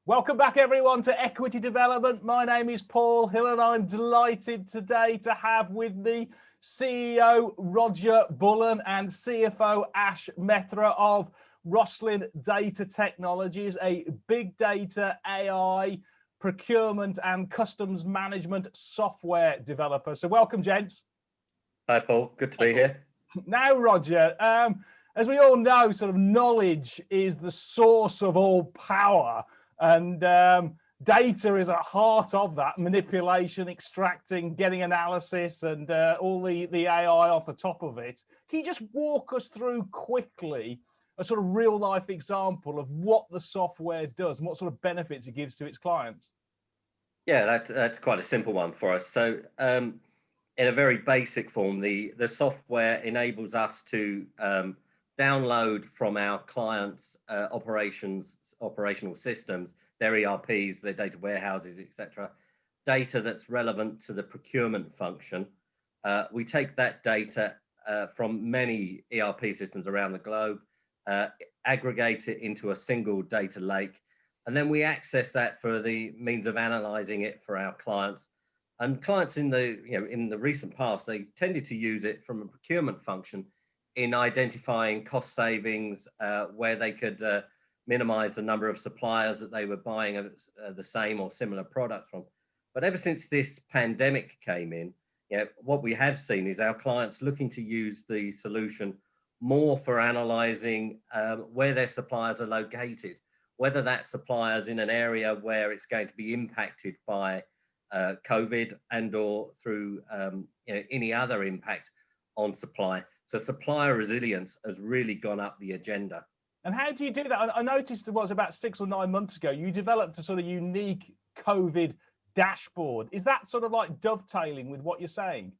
Welcome back, everyone, to Equity Development. My name is Paul Hill, and I'm delighted today to have with me CEO Roger Bullen and CFO Mehta of Rosslyn Data Technologies, a big data, AI, procurement and customs management software developer. So welcome, gents. Hi, Paul. Good to be here. Now, Roger, as we all know, sort of knowledge is the source of all power. And data is at heart of that: manipulation, extracting, getting analysis, and all the AI off the top of it. Can you just walk us through quickly a sort of real life example of what the software does and what sort of benefits it gives to its clients? Yeah, that's quite a simple one for us. So in a very basic form, the software enables us to download from our clients' operational systems, their ERPs, their data warehouses, etc., data that's relevant to the procurement function. We take that data from many ERP systems around the globe, aggregate it into a single data lake, and then we access that for the means of analyzing it for our clients. And clients in the recent past, they tended to use it from a procurement function in identifying cost savings, where they could minimize the number of suppliers that they were buying the same or similar products from. But ever since this pandemic came in, what we have seen is our clients looking to use the solution more for analyzing where their suppliers are located, whether that supplier's in an area where it's going to be impacted by COVID and or through any other impact on supply. So supplier resilience has really gone up the agenda. And how do you do that? I noticed it was about 6 or 9 months ago, you developed a sort of unique COVID dashboard. Is that sort of like dovetailing with what you're saying?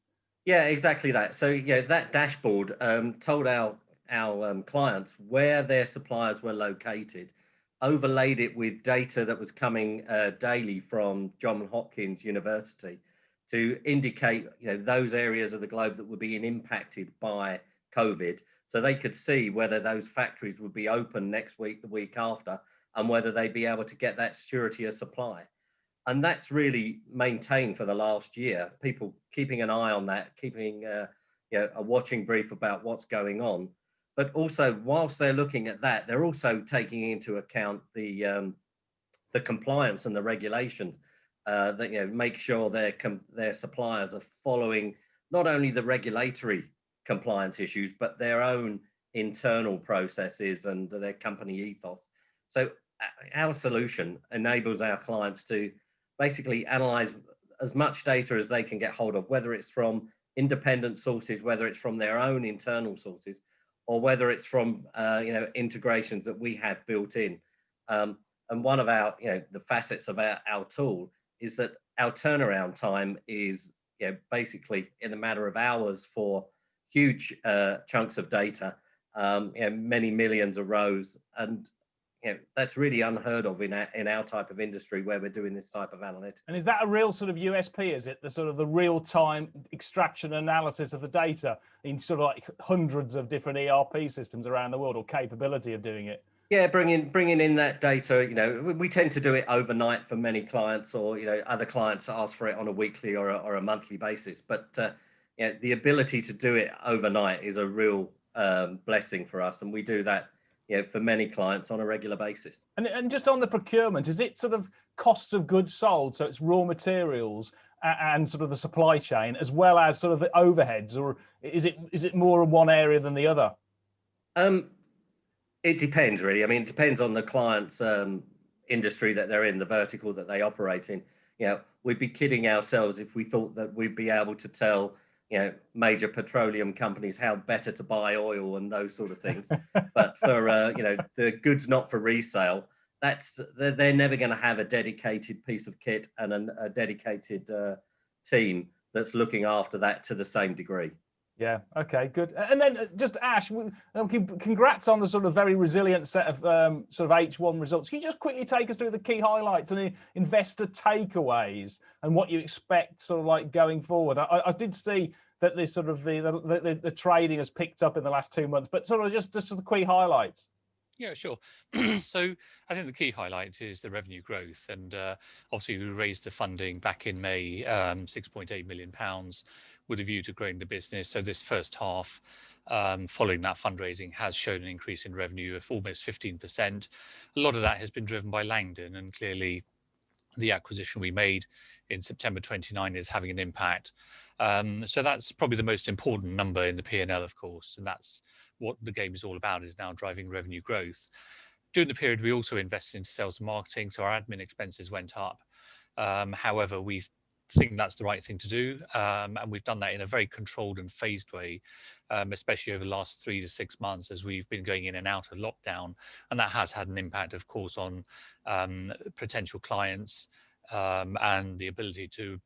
Yeah, exactly that. So that dashboard told our clients where their suppliers were located, overlaid it with data that was coming daily from Johns Hopkins University to indicate those areas of the globe that were being impacted by COVID, so they could see whether those factories would be open next week, the week after, and whether they'd be able to get that security of supply. And that's really maintained for the last year, people keeping an eye on that, keeping a watching brief about what's going on. But also, whilst they're looking at that, they're also taking into account the compliance and the regulations that make sure their suppliers are following not only the regulatory compliance issues, but their own internal processes and their company ethos. So our solution enables our clients to basically analyze as much data as they can get hold of, whether it's from independent sources, whether it's from their own internal sources, or whether it's from integrations that we have built in. And one of our the facets of our tool is that our turnaround time is basically in a matter of hours for huge chunks of data, many millions of rows, and that's really unheard of in our type of industry where we're doing this type of analytics. And is that a real sort of USP? Is it the sort of the real-time extraction analysis of the data in sort of like hundreds of different ERP systems around the world, or capability of doing it? Yeah, bringing in that data. We tend to do it overnight for many clients, or other clients ask for it on a weekly or a monthly basis. But the ability to do it overnight is a real blessing for us, and we do that for many clients on a regular basis. And just on the procurement, is it sort of cost of goods sold, so it's raw materials and sort of the supply chain, as well as sort of the overheads, or is it more in one area than the other? It depends, really. I mean, it depends on the client's industry that they're in, the vertical that they operate in. We'd be kidding ourselves if we thought that we'd be able to tell major petroleum companies how better to buy oil and those sort of things. But for the goods not for resale, they're never going to have a dedicated piece of kit and a dedicated team that's looking after that to the same degree. Yeah. Okay. Good. And then just Ash, congrats on the sort of very resilient set of sort of H1 results. Can you just quickly take us through the key highlights and investor takeaways and what you expect sort of like going forward? I did see that this sort of the trading has picked up in the last 2 months, but sort of just the key highlights. Yeah, sure. So I think the key highlight is the revenue growth, and obviously we raised the funding back in May, £6.8 million, with a view to growing the business. So this first half, following that fundraising, has shown an increase in revenue of almost 15%. A lot of that has been driven by Langdon, and clearly the acquisition we made in September 29 is having an impact. So that's probably the most important number in the P&L, of course, and that's what the game is all about, is now driving revenue growth. During the period, we also invested into sales and marketing, so our admin expenses went up. However, we think that's the right thing to do, and we've done that in a very controlled and phased way, especially over the last 3 to 6 months as we've been going in and out of lockdown, and that has had an impact, of course, on potential clients, and the ability to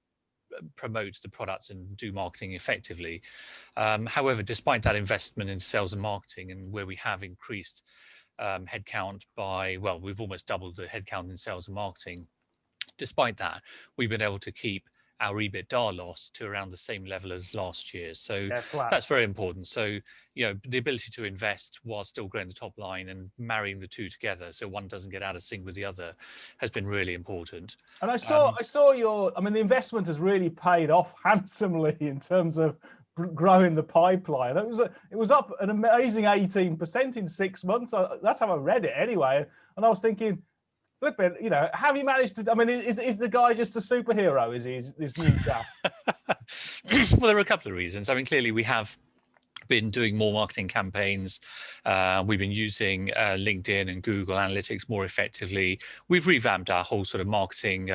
promote the products and do marketing effectively. However, despite that investment in sales and marketing, and where we have increased headcount by, well, we've almost doubled the headcount in sales and marketing. Despite that, we've been able to keep our EBITDA loss to around the same level as last year. So Yeah, flat. that's very important. So, the ability to invest while still growing the top line and marrying the two together, so one doesn't get out of sync with the other, has been really important. And I saw your, I mean, the investment has really paid off handsomely in terms of growing the pipeline. It was up an amazing 18% in 6 months. That's how I read it anyway. And I was thinking, flipping, have you managed to? I mean, is the guy just a superhero? Is he this new chap? Well, there are a couple of reasons. I mean, clearly we have been doing more marketing campaigns. We've been using LinkedIn and Google Analytics more effectively. We've revamped our whole sort of marketing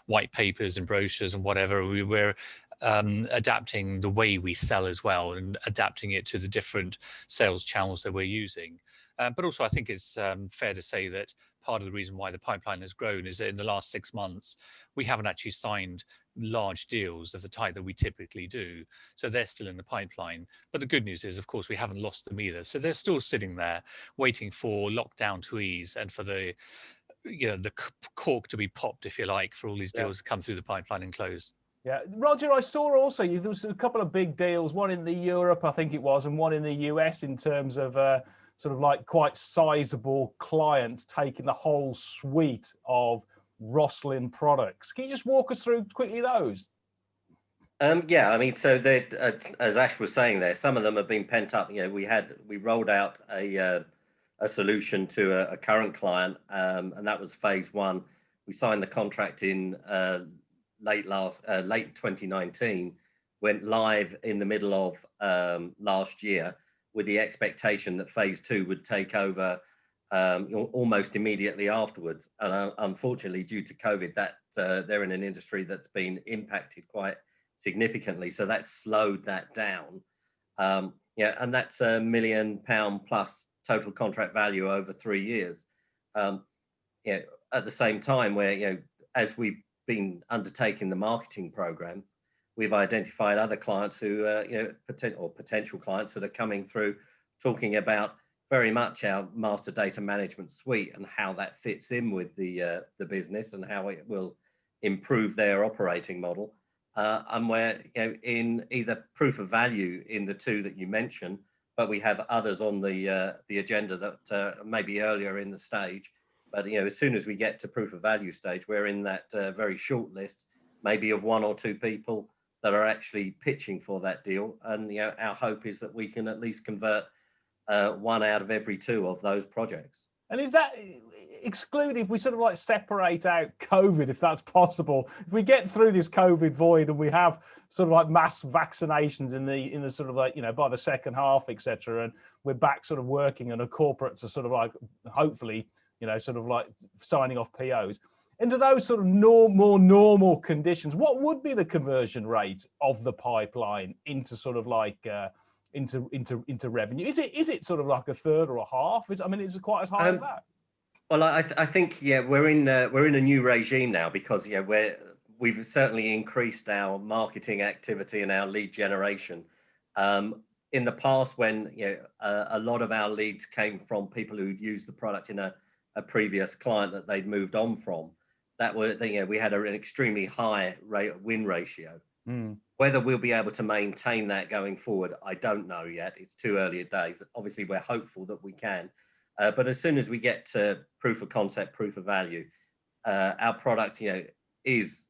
white papers and brochures and whatever. We're adapting the way we sell as well, and adapting it to the different sales channels that we're using. But also, I think it's fair to say that part of the reason why the pipeline has grown is that in the last 6 months, we haven't actually signed large deals of the type that we typically do. So they're still in the pipeline. But the good news is, of course, we haven't lost them either. So they're still sitting there waiting for lockdown to ease and for the cork to be popped, if you like, for all these deals to come through the pipeline and close. Yeah, Roger, I saw also there was a couple of big deals, one in the Europe, I think it was, and one in the US in terms of sort of like quite sizable clients taking the whole suite of Rosslyn products. Can you just walk us through quickly those? Yeah, I mean, so as Ash was saying there, some of them have been pent up. We rolled out a solution to a current client, and that was phase one. We signed the contract in late 2019, went live in the middle of last year, with the expectation that phase two would take over almost immediately afterwards. And unfortunately, due to COVID, that they're in an industry that's been impacted quite significantly, so that slowed that down. And that's £1 million plus total contract value over 3 years. At the same time, where as we've been undertaking the marketing program, we've identified other clients who potential clients that are coming through, talking about very much our master data management suite and how that fits in with the business and how it will improve their operating model. And we're in either proof of value in the two that you mentioned, but we have others on the agenda that may be earlier in the stage. But as soon as we get to proof of value stage, we're in that very short list, maybe of 1 or 2 people that are actually pitching for that deal. And our hope is that we can at least convert 1 out of every 2 of those projects. And is that excluding, if we sort of like separate out COVID, if that's possible, if we get through this COVID void and we have sort of like mass vaccinations in the sort of like, by the second half, etc., and we're back sort of working and the corporates are sort of like, hopefully, sort of like signing off POs, into those sort of more normal conditions, what would be the conversion rate of the pipeline into sort of like into revenue? Is it sort of like a third or a half? Is it quite as high as that? Well, I think we're in a new regime now, because we've certainly increased our marketing activity and our lead generation. In the past, when a lot of our leads came from people who'd used the product in a previous client that they'd moved on from, we had an extremely high win ratio. Whether we'll be able to maintain that going forward, I don't know yet. It's too early days. Obviously, we're hopeful that we can. But as soon as we get to proof of concept, proof of value, our product, is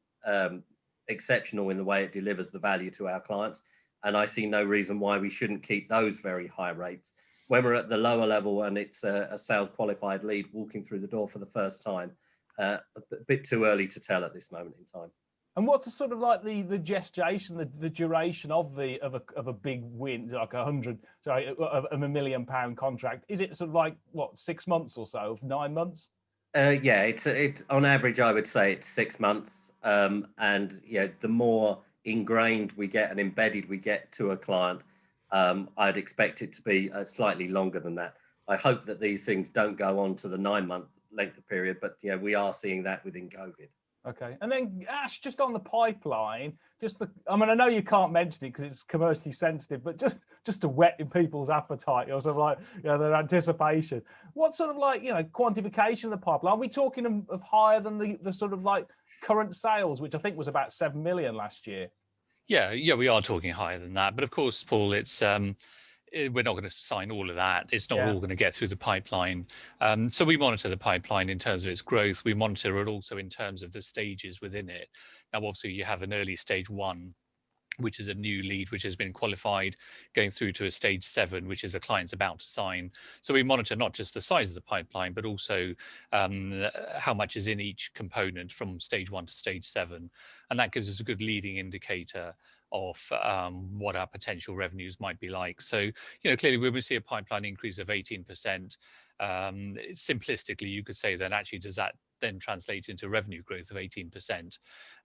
exceptional in the way it delivers the value to our clients. And I see no reason why we shouldn't keep those very high rates. When we're at the lower level and it's a sales qualified lead walking through the door for the first time, a bit too early to tell at this moment in time. And what's the sort of like the gestation, the duration of a big win, like of £1 million contract? Is it sort of like what, 6 months or so, 9 months? Yeah, it's on average, I would say it's 6 months. And the more ingrained we get and embedded we get to a client, I'd expect it to be slightly longer than that. I hope that these things don't go on to the 9-month length of period, but we are seeing that within COVID. Okay, and then Ash, just on the pipeline, I mean, I know you can't mention it because it's commercially sensitive, but just to whet in people's appetite or sort of like, their anticipation. What sort of like, quantification of the pipeline? Are we talking of higher than the sort of like current sales, which I think was about 7 million last year? Yeah, we are talking higher than that. But of course, Paul, it's we're not going to sign all of that. It's not all going to get through the pipeline. So we monitor the pipeline in terms of its growth. We monitor it also in terms of the stages within it. Now, obviously, you have an early stage 1, which is a new lead which has been qualified, going through to a stage 7, which is a client's about to sign. So we monitor not just the size of the pipeline, but also how much is in each component from stage 1 to stage 7. And that gives us a good leading indicator of what our potential revenues might be like. So, clearly when we see a pipeline increase of 18%, simplistically, you could say then actually does that then translate into revenue growth of 18%?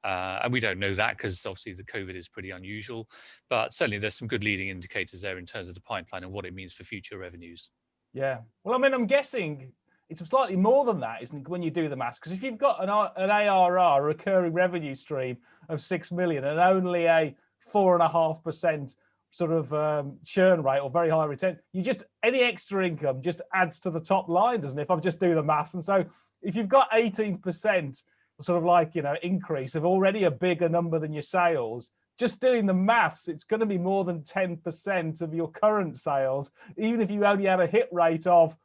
And we don't know that because obviously the COVID is pretty unusual, but certainly there's some good leading indicators there in terms of the pipeline and what it means for future revenues. Yeah, well, I mean, I'm guessing it's slightly more than that, isn't it, when you do the maths? Because if you've got an ARR, a recurring revenue stream of 6 million and only a 4.5% sort of churn rate or very high return, any extra income just adds to the top line, doesn't it? If I just do the maths. And so if you've got 18% sort of like, increase of already a bigger number than your sales, just doing the maths, it's going to be more than 10% of your current sales, even if you only have a hit rate of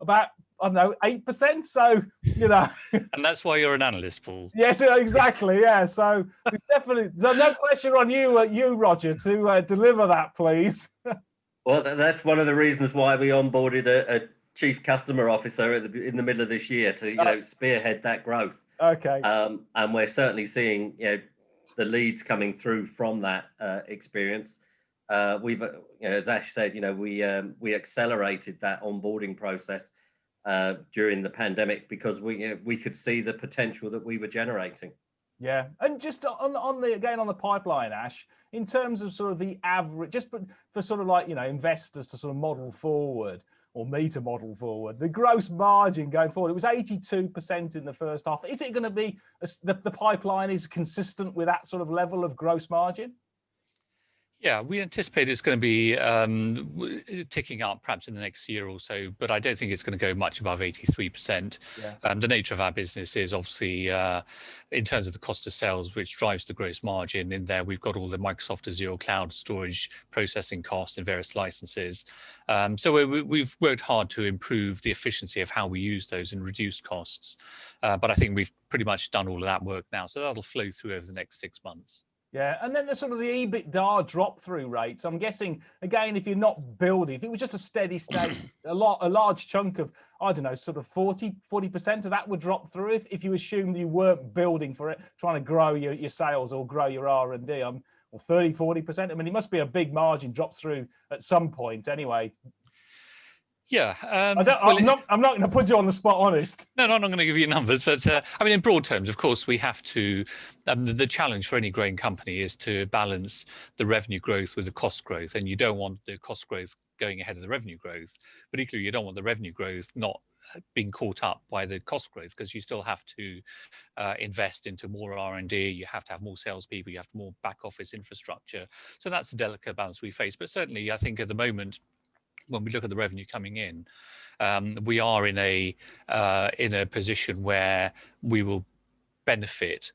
about, I don't know, 8%. So, And that's why you're an analyst, Paul. Yes, exactly. Yeah. So definitely, so no pressure on you, Roger, to deliver that, please. Well, that's one of the reasons why we onboarded a chief customer officer in the middle of this year to spearhead that growth. Okay. And we're certainly seeing the leads coming through from that experience. We've as Ash said, we accelerated that onboarding process during the pandemic because we could see the potential that we were generating. Yeah, and just on the pipeline, Ash, in terms of sort of the average, just for sort of like investors to sort of model forward, or me to model forward, the gross margin going forward, it was 82% in the first half. Is it going to be the pipeline is consistent with that sort of level of gross margin? Yeah, we anticipate it's going to be ticking up perhaps in the next year or so, but I don't think it's going to go much above 83%. Yeah. The nature of our business is obviously in terms of the cost of sales, which drives the gross margin. In there, we've got all the Microsoft Azure cloud storage processing costs and various licenses. So we've worked hard to improve the efficiency of how we use those and reduce costs. But I think we've pretty much done all of that work now. So that'll flow through over the next 6 months. Yeah, and then the sort of the EBITDA drop-through rates. I'm guessing, again, if you're not building, if it was just a steady state, a large chunk of, I don't know, sort of 40% of that would drop through if you assumed you weren't building for it, trying to grow your sales or grow your R&D, or 30-40%. I mean, it must be a big margin drop through at some point anyway. Yeah, I'm not going to put you on the spot, honest. No, I'm not going to give you numbers, but I mean, in broad terms, of course, we have to. The challenge for any growing company is to balance the revenue growth with the cost growth, and you don't want the cost growth going ahead of the revenue growth. But equally, you don't want the revenue growth not being caught up by the cost growth, because you still have to invest into more R&D. You have to have more salespeople. You have more back office infrastructure. So that's a delicate balance we face. But certainly, I think at the moment, when we look at the revenue coming in, we are in a position where we will benefit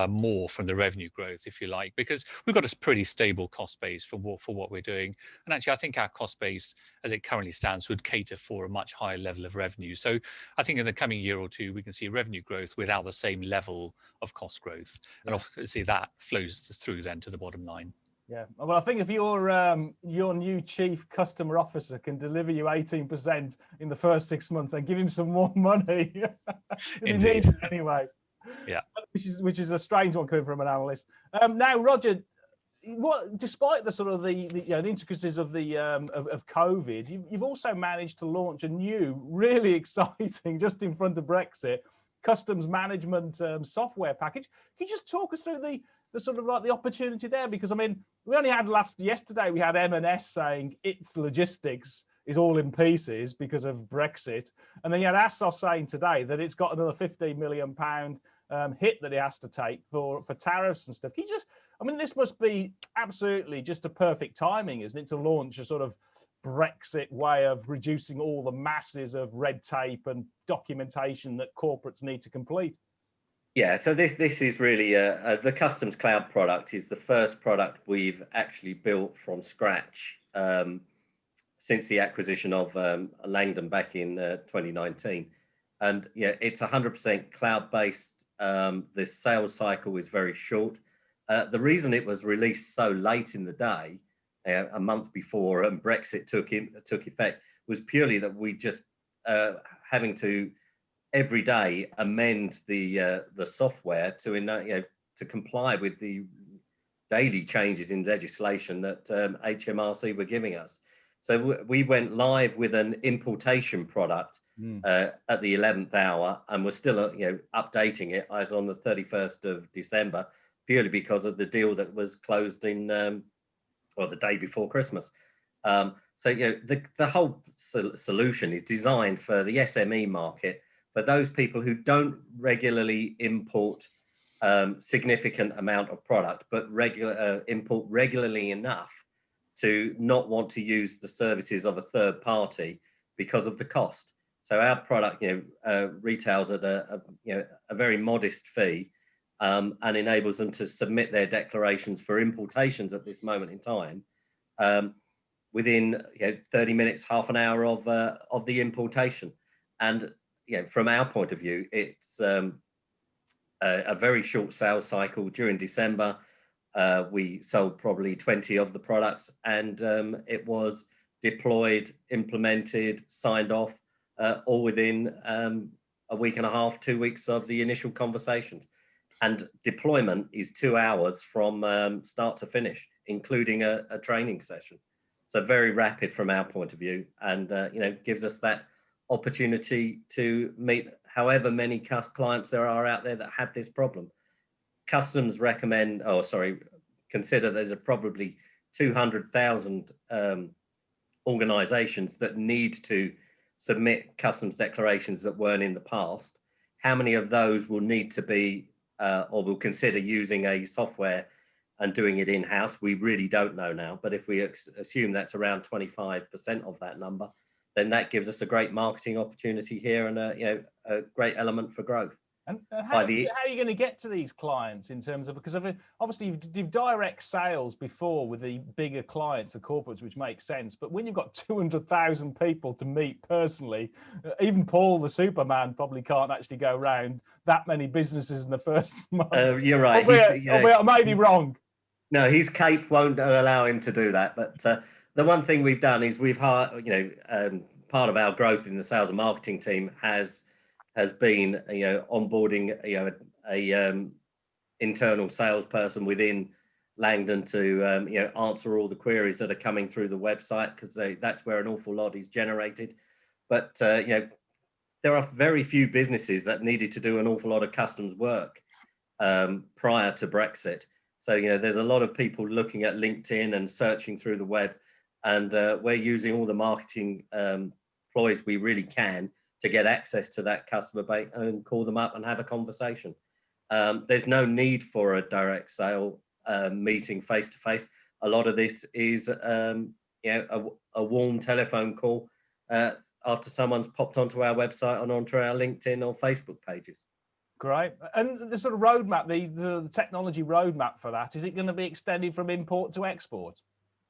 more from the revenue growth, if you like, because we've got a pretty stable cost base for what we're doing. And actually, I think our cost base, as it currently stands, would cater for a much higher level of revenue. So I think in the coming year or two, we can see revenue growth without the same level of cost growth. And obviously that flows through then to the bottom line. Yeah, well, I think if your new chief customer officer can deliver you 18% in the first 6 months, then give him some more money. He needs it anyway. Yeah, which is a strange one coming from an analyst. Now, Roger, despite the sort of the intricacies of the of COVID, you've also managed to launch a new, really exciting, just in front of Brexit, customs management software package. Can you just talk us through the sort of like the opportunity there? Because I mean, we only had yesterday we had M&S saying its logistics is all in pieces because of Brexit, and then you had ASOS saying today that it's got another £15 million hit that it has to take for tariffs and stuff. Can you just, I mean, this must be absolutely just a perfect timing, isn't it, to launch a sort of Brexit way of reducing all the masses of red tape and documentation that corporates need to complete? Yeah, so this is really the Customs Cloud product is the first product we've actually built from scratch since the acquisition of Langdon back in 2019. And yeah, it's 100% cloud-based. The sales cycle is very short. The reason it was released so late in the day, a month before Brexit took effect, was purely that we just having to every day amend the software to comply with the daily changes in legislation that HMRC were giving us. So we went live with an importation product at the 11th hour, and we're still updating it as on the 31st of December, purely because of the deal that was closed in the day before Christmas. So the whole solution is designed for the SME market, for those people who don't regularly import significant amount of product, but import regularly enough to not want to use the services of a third party because of the cost. So our product, retails at a very modest fee, and enables them to submit their declarations for importations at this moment in time within 30 minutes, half an hour of the importation. And from our point of view, it's a very short sales cycle. During December, we sold probably 20 of the products, and it was deployed, implemented, signed off, all within a week and a half, 2 weeks of the initial conversations. And deployment is 2 hours from start to finish, including a training session. So very rapid from our point of view, and gives us that opportunity to meet however many clients there are out there that have this problem. Customs consider there's probably 200,000 organizations that need to submit customs declarations that weren't in the past. How many of those will need to be or will consider using a software and doing it in-house? We really don't know now, but if we assume that's around 25% of that number, then that gives us a great marketing opportunity here and a great element for growth. And how are you going to get to these clients in terms of, because obviously you've direct sales before with the bigger clients, the corporates, which makes sense. But when you've got 200,000 people to meet personally, even Paul, the Superman, probably can't actually go around that many businesses in the first month. You're right. I may be wrong. No, his cape won't allow him to do that. But the one thing we've done is we've hired, part of our growth in the sales and marketing team has been, onboarding, a internal salesperson within Langdon to, answer all the queries that are coming through the website, because that's where an awful lot is generated. But, there are very few businesses that needed to do an awful lot of customs work prior to Brexit. So, there's a lot of people looking at LinkedIn and searching through the web, and we're using all the marketing ploys we really can to get access to that customer base and call them up and have a conversation. There's no need for a direct sale meeting face to face. A lot of this is a warm telephone call after someone's popped onto our website and onto our LinkedIn or Facebook pages. Great. And the sort of roadmap, the technology roadmap for that, is it going to be extended from import to export?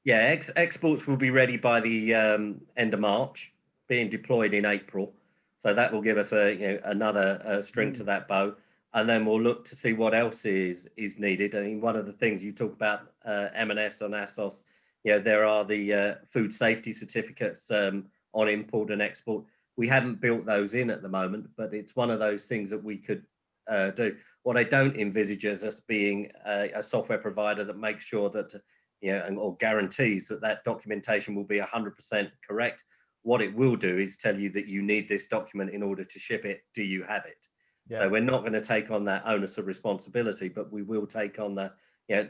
Yeah, exports will be ready by the end of March, being deployed in April. So that will give us another string to that bow, and then we'll look to see what else is needed. I mean, one of the things you talk about M&S and ASOS, there are the food safety certificates on import and export. We haven't built those in at the moment, but it's one of those things that we could do. What I don't envisage is us being a software provider that makes sure that or guarantees that that documentation will be 100% correct. What it will do is tell you that you need this document in order to ship it. Do you have it? Yeah. So we're not going to take on that onus of responsibility, but we will take on that.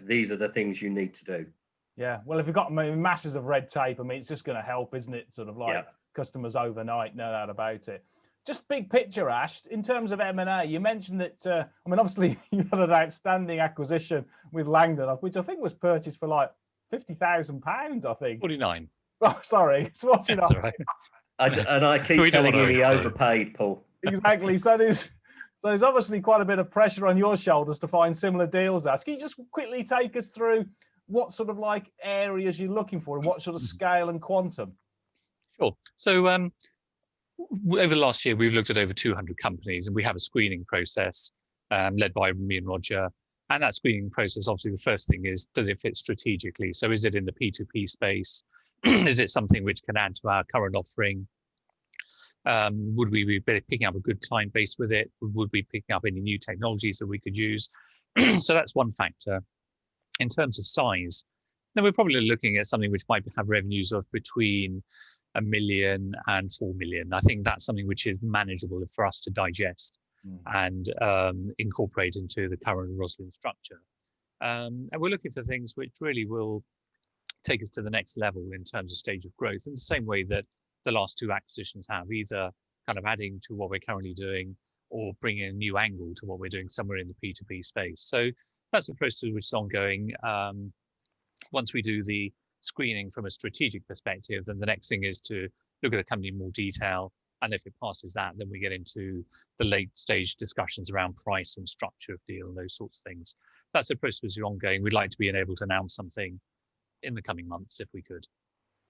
These are the things you need to do. Yeah. Well, if you've got masses of red tape, I mean, it's just going to help, isn't it? Sort of like customers overnight know that about it. Just big picture, Ash, in terms of M&A, you mentioned that, I mean, obviously you had an outstanding acquisition with Langdon, which I think was purchased for like £50,000, I think. 49. Oh, sorry, it's 49. That's all right. And I keep telling you he overpaid, Paul. Exactly. So there's obviously quite a bit of pressure on your shoulders to find similar deals, Ash. Can you just quickly take us through what sort of like areas you're looking for and what sort of scale and quantum? Sure. So over the last year, we've looked at over 200 companies, and we have a screening process led by me and Roger. And that screening process, obviously, the first thing is, does it fit strategically? So is it in the P2P space? Is it something which can add to our current offering? Would we be picking up a good client base with it? Would we be picking up any new technologies that we could use? So that's one factor. In terms of size, then we're probably looking at something which might have revenues of between 1 million and 4 million. I think that's something which is manageable for us to digest and incorporate into the current Rosslyn structure. And we're looking for things which really will take us to the next level in terms of stage of growth, in the same way that the last two acquisitions have, either kind of adding to what we're currently doing or bringing a new angle to what we're doing somewhere in the P2P space. So that's a process which is ongoing. Once we do the screening from a strategic perspective, then the next thing is to look at a company in more detail. And if it passes that, then we get into the late stage discussions around price and structure of deal and those sorts of things. That's a process which is ongoing. We'd like to be able to announce something in the coming months if we could.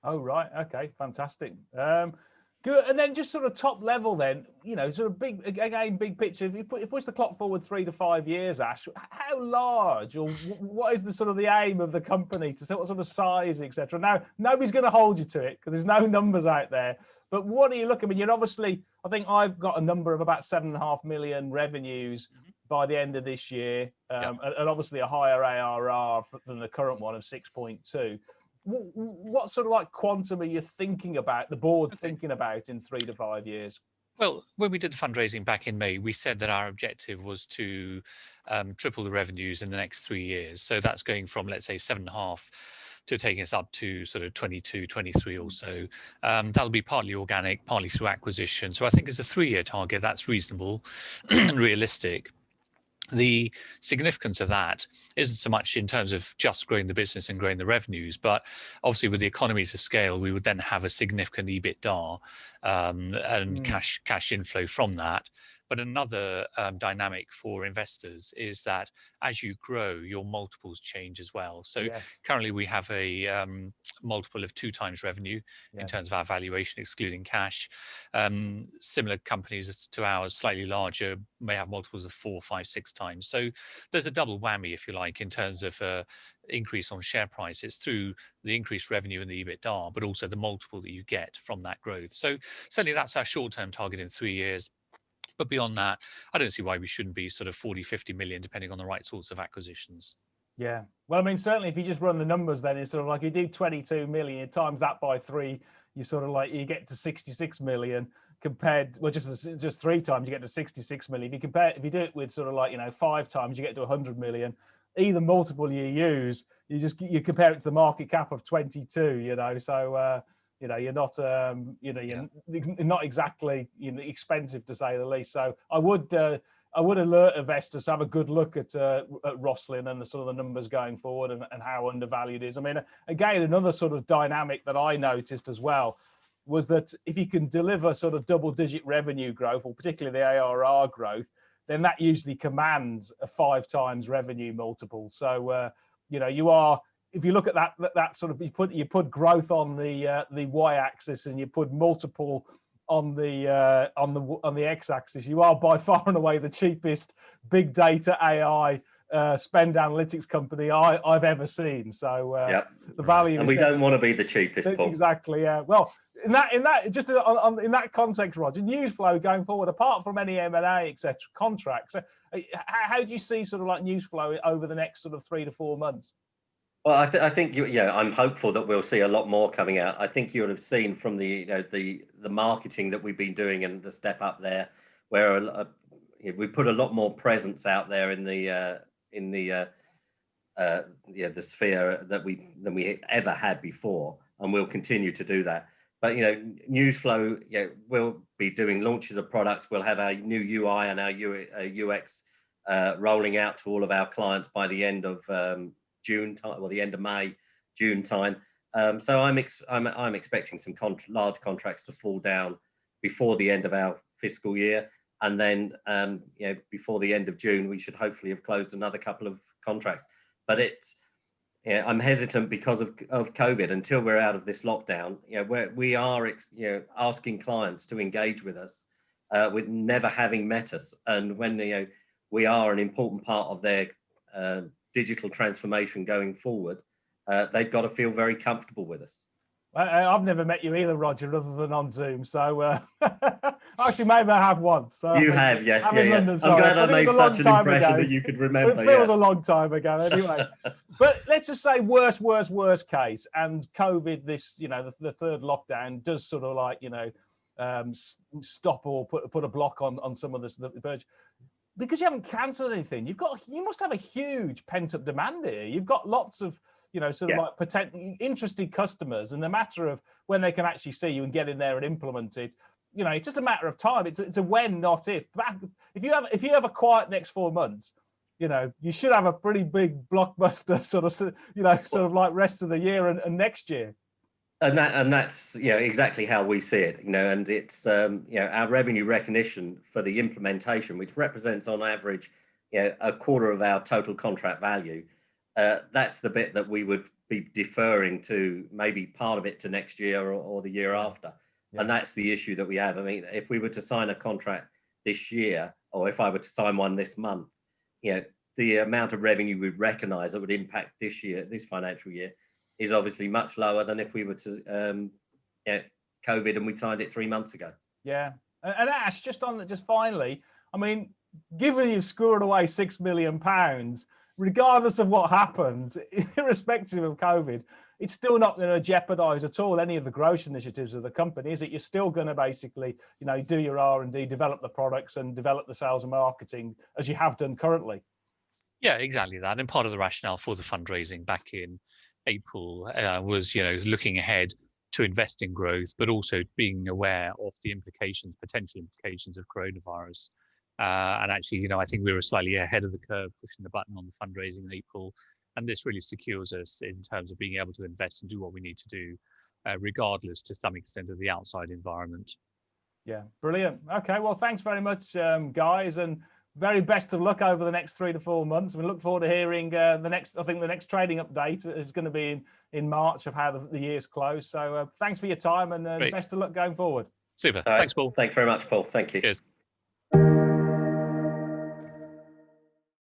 Oh, right. Okay, fantastic. Good. And then just sort of top level then, sort of big picture. If you push the clock forward 3 to 5 years, Ash, how large or what is the sort of the aim of the company to what sort of size, etc.? Now, nobody's going to hold you to it because there's no numbers out there. But what are you looking? I mean, you're obviously, I think I've got a number of about 7.5 million revenues by the end of this year, and obviously a higher ARR than the current one of 6.2. What sort of like quantum are you thinking about, the board thinking about in 3 to 5 years? Well, when we did the fundraising back in May, we said that our objective was to triple the revenues in the next 3 years. So that's going from, let's say, 7.5 to taking us up to sort of 22, 23 or so. That'll be partly organic, partly through acquisition. So I think as a 3-year target, that's reasonable and realistic. The significance of that isn't so much in terms of just growing the business and growing the revenues, but obviously with the economies of scale, we would then have a significant EBITDA and cash inflow from that. But another dynamic for investors is that as you grow, your multiples change as well. So currently we have a multiple of 2 times revenue in terms of our valuation, excluding cash. Similar companies to ours, slightly larger, may have multiples of 4, 5, 6 times. So there's a double whammy, if you like, in terms of increase on share price. It's through the increased revenue and the EBITDA, but also the multiple that you get from that growth. So certainly that's our short-term target in 3 years. But beyond that, I don't see why we shouldn't be sort of 40, 50 million, depending on the right sorts of acquisitions. Yeah. Well, I mean, certainly if you just run the numbers, then it's sort of like you do 22 million, times that by 3, you sort of like, you get to 66 million compared, well, just 3 times you get to 66 million. If you do it with sort of like, 5 times, you get to 100 million. Either multiple you use, you compare it to the market cap of 22, so, you're not, you're not exactly expensive to say the least. So I would alert investors to have a good look at Rosslyn and the sort of the numbers going forward and how undervalued it is. I mean, again, another sort of dynamic that I noticed as well was that if you can deliver sort of double-digit revenue growth, or particularly the ARR growth, then that usually commands a 5 times revenue multiple. So you know, you are, if you look at that sort of, you put growth on the y-axis and you put multiple on the x-axis, you are by far and away the cheapest big data AI spend analytics company I've ever seen. So yep. The value, and we don't want to be the cheapest, Paul. Exactly. Yeah. Well, in that context, Roger, news flow going forward, apart from any M&A, etc., contracts, how do you see sort of like news flow over the next sort of 3 to 4 months? Well, I think I'm hopeful that we'll see a lot more coming out. I think you would have seen from the the marketing that we've been doing and the step up there, where we put a lot more presence out there in the the sphere than we ever had before, and we'll continue to do that. But news flow, we'll be doing launches of products. We'll have our new UI and our UX rolling out to all of our clients by the end of June time, or the end of May, June time. So I'm expecting some large contracts to fall down before the end of our fiscal year, and then before the end of June, we should hopefully have closed another couple of contracts. But I'm hesitant because of COVID until we're out of this lockdown. We are asking clients to engage with us with never having met us, and when we are an important part of their digital transformation going forward, they've got to feel very comfortable with us. I've never met you either, Roger, other than on Zoom. So actually, maybe I have once. So you have, yes. London, I'm glad I made such an impression that you could remember. But it feels a long time ago, anyway. But let's just say worst case, and COVID, this the third lockdown does sort of like stop or put a block on some of the purge. Because you haven't cancelled anything, you must have a huge pent up demand here. You've got lots of sort of like potential interested customers, and the matter of when they can actually see you and get in there and implement it, it's just a matter of time. It's a when, not if. If you have a quiet next 4 months, you should have a pretty big blockbuster sort of like rest of the year and next year. And that's exactly how we see it, and it's our revenue recognition for the implementation, which represents on average a quarter of our total contract value. That's the bit that we would be deferring to, maybe part of it to next year or the year after. Yeah. And that's the issue that we have. I mean, if we were to sign a contract this year, or if I were to sign one this month, the amount of revenue we recognize that would impact this financial year, is obviously much lower than if we were to COVID and we signed it 3 months ago. Yeah, and Ash, just finally, I mean, given you've scored away £6 million, regardless of what happens, irrespective of COVID, it's still not going to jeopardize at all any of the growth initiatives of the company, is it? You're still going to basically, do your R&D, develop the products and develop the sales and marketing as you have done currently. Yeah, exactly that. And part of the rationale for the fundraising back in April was, looking ahead to invest in growth, but also being aware of the potential implications of coronavirus. And actually, I think we were slightly ahead of the curve, pushing the button on the fundraising in April. And this really secures us in terms of being able to invest and do what we need to do, regardless to some extent of the outside environment. Yeah, brilliant. Okay, well, thanks very much, guys. And very best of luck over the next 3 to 4 months. We look forward to hearing the next trading update is going to be in March of how the year's closed. So thanks for your time, and best of luck going forward. Super. Thanks, Paul. Thanks very much, Paul. Thank you. Cheers.